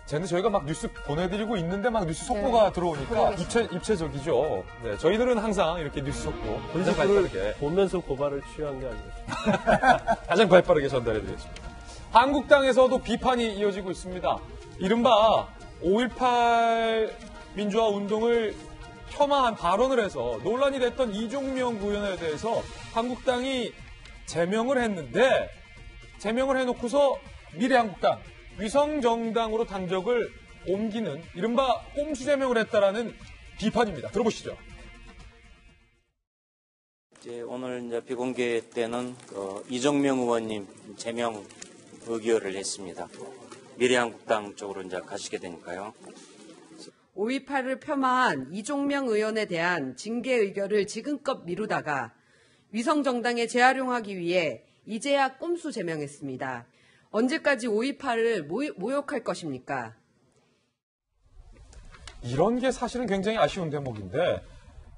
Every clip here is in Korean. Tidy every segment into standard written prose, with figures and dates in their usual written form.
쟤는 저희가 막 뉴스 보내드리고 있는데 막 뉴스 속보가 들어오니까 입체적이죠. 네, 저희들은 항상 이렇게 뉴스 속보 가장 발빠르게 보면서 고발을 취한 게 아니겠습니까? 가장 발빠르게 전달해드리겠습니다. 한국당에서도 비판이 이어지고 있습니다. 이른바 5.18 민주화 운동을 폄하한 발언을 해서 논란이 됐던 이종명 의원에 대해서 한국당이 제명을 했는데 제명을 해놓고서 미래한국당 위성정당으로 당적을 옮기는 이른바 꼼수 제명을 했다라는 비판입니다. 들어보시죠. 오늘 이제 비공개 때는 이종명 의원님 제명 의결을 했습니다. 미래한국당 쪽으로 이제 가시게 되니까요. 5.18을 폄하한 이종명 의원에 대한 징계 의결을 지금껏 미루다가 위성정당에 재활용하기 위해 이제야 꼼수 제명했습니다. 언제까지 5.18을 모욕할 것입니까? 이런 게 사실은 굉장히 아쉬운 대목인데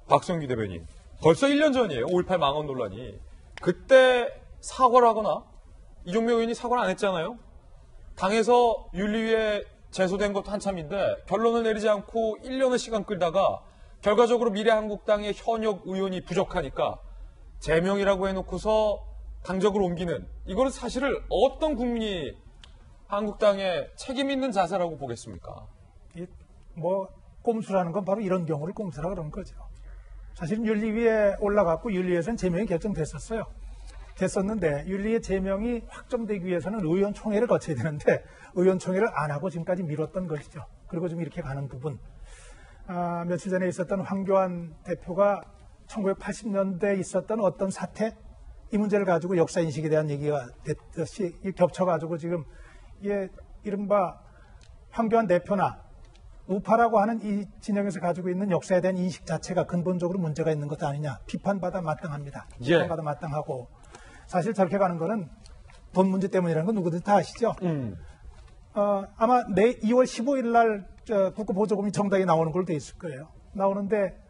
박성규 대변인 벌써 1년 전이에요. 5.18 망언 논란이. 그때 사과를 하거나 이종명 의원이 사과를 안 했잖아요. 당에서 윤리위에 제소된 것도 한참인데 결론을 내리지 않고 1년의 시간 끌다가 결과적으로 미래한국당의 현역 의원이 부족하니까 제명이라고 해놓고서 당적을 옮기는 이거는 사실을 어떤 국민이 한국당의 책임 있는 자세라고 보겠습니까? 꼼수라는 건 바로 이런 경우를 꼼수라고 그러는 거죠. 사실은 윤리위에 올라갔고 윤리위에서는 제명이 결정됐었어요. 됐었는데 윤리의 제명이 확정되기 위해서는 의원총회를 거쳐야 되는데 의원총회를 안 하고 지금까지 미뤘던 것이죠. 그리고 좀 이렇게 가는 부분. 며칠 전에 있었던 황교안 대표가 1980년대에 있었던 어떤 사태, 이 문제를 가지고 역사인식에 대한 얘기가 됐듯이 겹쳐가지고 지금 이게 이른바 황교안 대표나 우파라고 하는 이 진영에서 가지고 있는 역사에 대한 인식 자체가 근본적으로 문제가 있는 것 아니냐. 비판받아 마땅합니다. 비판받아 마땅하고 사실 저렇게 가는 거는 돈 문제 때문이라는 건 누구든 다 아시죠? 아마 2월 15일 날 국고보조금이 정당에 나오는 걸로 돼 있을 거예요. 나오는데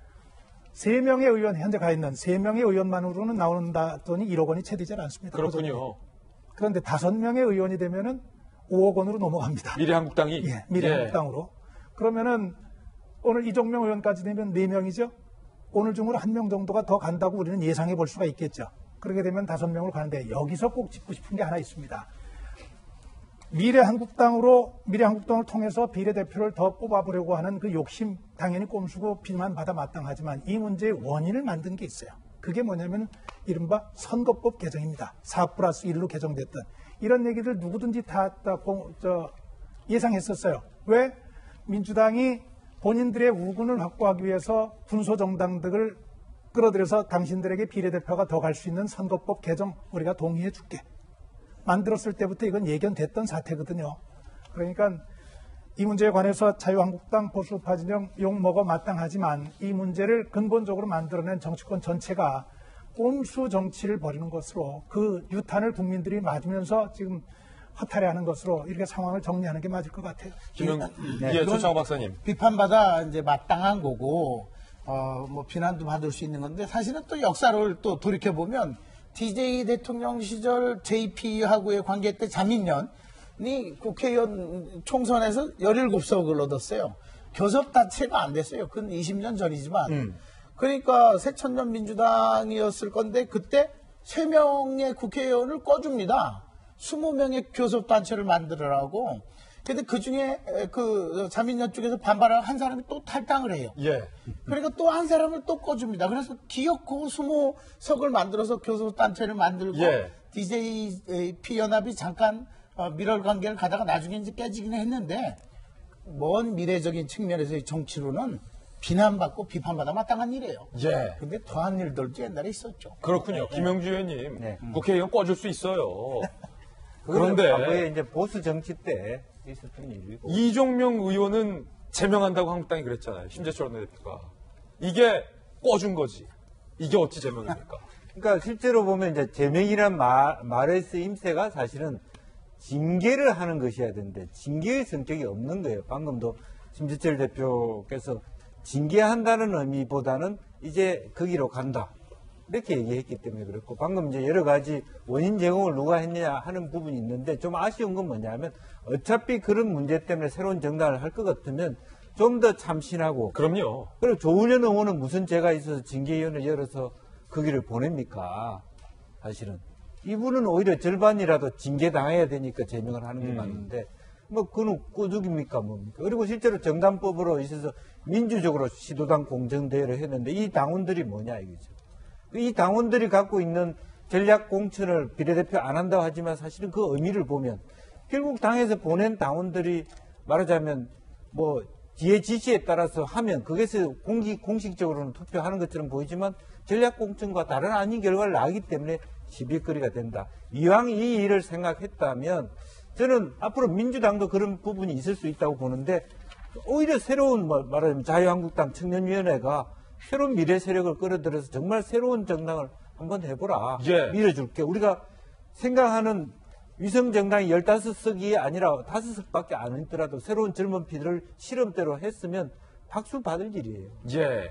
3명의 의원, 현재 가 있는 3명의 의원만으로는 나온다더니 1억 원이 채 되지 않습니다. 그렇군요. 그런데 5명의 의원이 되면은 5억 원으로 넘어갑니다. 미래한국당이? 예, 미래한국당으로. 그러면은 오늘 이종명 의원까지 되면 4명이죠? 오늘 중으로 1명 정도가 더 간다고 우리는 예상해 볼 수가 있겠죠. 그렇게 되면 5명으로 가는데 여기서 꼭 짚고 싶은 게 하나 있습니다. 미래한국당을 통해서 비례대표를 더 뽑아보려고 하는 그 욕심 당연히 꼼수고 비난받아 마땅하지만 이 문제의 원인을 만든 게 있어요. 그게 뭐냐면 이른바 선거법 개정입니다. 4+1로 개정됐던 이런 얘기를 누구든지 다 예상했었어요. 왜? 민주당이 본인들의 우군을 확보하기 위해서 군소정당들을 끌어들여서 당신들에게 비례대표가 더 갈 수 있는 선거법 개정 우리가 동의해 줄게. 만들었을 때부터 이건 예견됐던 사태거든요. 그러니까 이 문제에 관해서 자유한국당 보수우파 진영 욕먹어 마땅하지만 이 문제를 근본적으로 만들어낸 정치권 전체가 꼼수 정치를 벌이는 것으로 그 유탄을 국민들이 맞으면서 지금 허탈해하는 것으로 이렇게 상황을 정리하는 게 맞을 것 같아요. 조창호 박사님. 비판받아 이제 마땅한 거고 비난도 받을 수 있는 건데 사실은 또 역사를 또 돌이켜 보면 DJ 대통령 시절 JP하고의 관계 때 자민련이 국회의원 총선에서 17석을 얻었어요. 교섭단체가 안 됐어요. 그건 20년 전이지만. 그러니까 새천년 민주당이었을 건데 그때 3명의 국회의원을 꺼줍니다. 20명의 교섭단체를 만들으라고. 근데 그 중에 그 자민련 쪽에서 반발을 한 사람이 또 탈당을 해요. 예. 그러니까 또 한 사람을 또 꺼줍니다. 그래서 기어코 20석을 만들어서 교섭단체를 만들고 DJP 연합이 잠깐 밀월 관계를 가다가 나중에 이제 깨지긴 했는데 먼 미래적인 측면에서의 정치로는 비난받고 비판받아 마땅한 일이에요. 예. 근데 더한 일들도 옛날에 있었죠. 그렇군요. 김영주 의원님. 국회의원 꺼줄 수 있어요. 그런데 과거에 이제 보수 정치 때 있었던 일이고. 이종명 의원은 제명한다고 한국당이 그랬잖아요. 심재철 원내대표가. 이게 꺼준 거지. 이게 어찌 제명입니까? 그러니까 실제로 보면 이제 제명이란 말의 쓰임새가 사실은 징계를 하는 것이어야 되는데 징계의 성격이 없는 거예요. 방금도 심재철 대표께서 징계한다는 의미보다는 이제 거기로 간다. 이렇게 얘기했기 때문에 그렇고 방금 이제 여러 가지 원인 제공을 누가 했느냐 하는 부분이 있는데 좀 아쉬운 건 뭐냐면 어차피 그런 문제 때문에 새로운 정당을 할 것 같으면 좀 더 참신하고 그럼요. 그리고 조은현 의원은 무슨 죄가 있어서 징계위원회를 열어서 거기를 보냅니까? 사실은 이분은 오히려 절반이라도 징계당해야 되니까 제명을 하는 게 맞는데 뭐 그는 꼬죽입니까 뭡니까? 그리고 실제로 정당법으로 있어서 민주적으로 시도당 공정대회를 했는데 이 당원들이 뭐냐 이거죠. 이 당원들이 갖고 있는 전략 공천을 비례대표 안 한다고 하지만 사실은 그 의미를 보면 결국 당에서 보낸 당원들이 말하자면 뭐 뒤에 지시에 따라서 하면 그것을 공식적으로는 투표하는 것처럼 보이지만 전략 공천과 다른 아닌 결과를 나기 때문에 시비거리가 된다. 이왕 이 일을 생각했다면 저는 앞으로 민주당도 그런 부분이 있을 수 있다고 보는데 오히려 새로운 말하자면 자유한국당 청년위원회가 새로운 미래 세력을 끌어들여서 정말 새로운 정당을 한번 해보라. 예. 밀어줄게. 우리가 생각하는 위성정당이 15석이 아니라 5석밖에 안 있더라도 새로운 젊은 피들을 실험대로 했으면 박수 받을 일이에요. 예.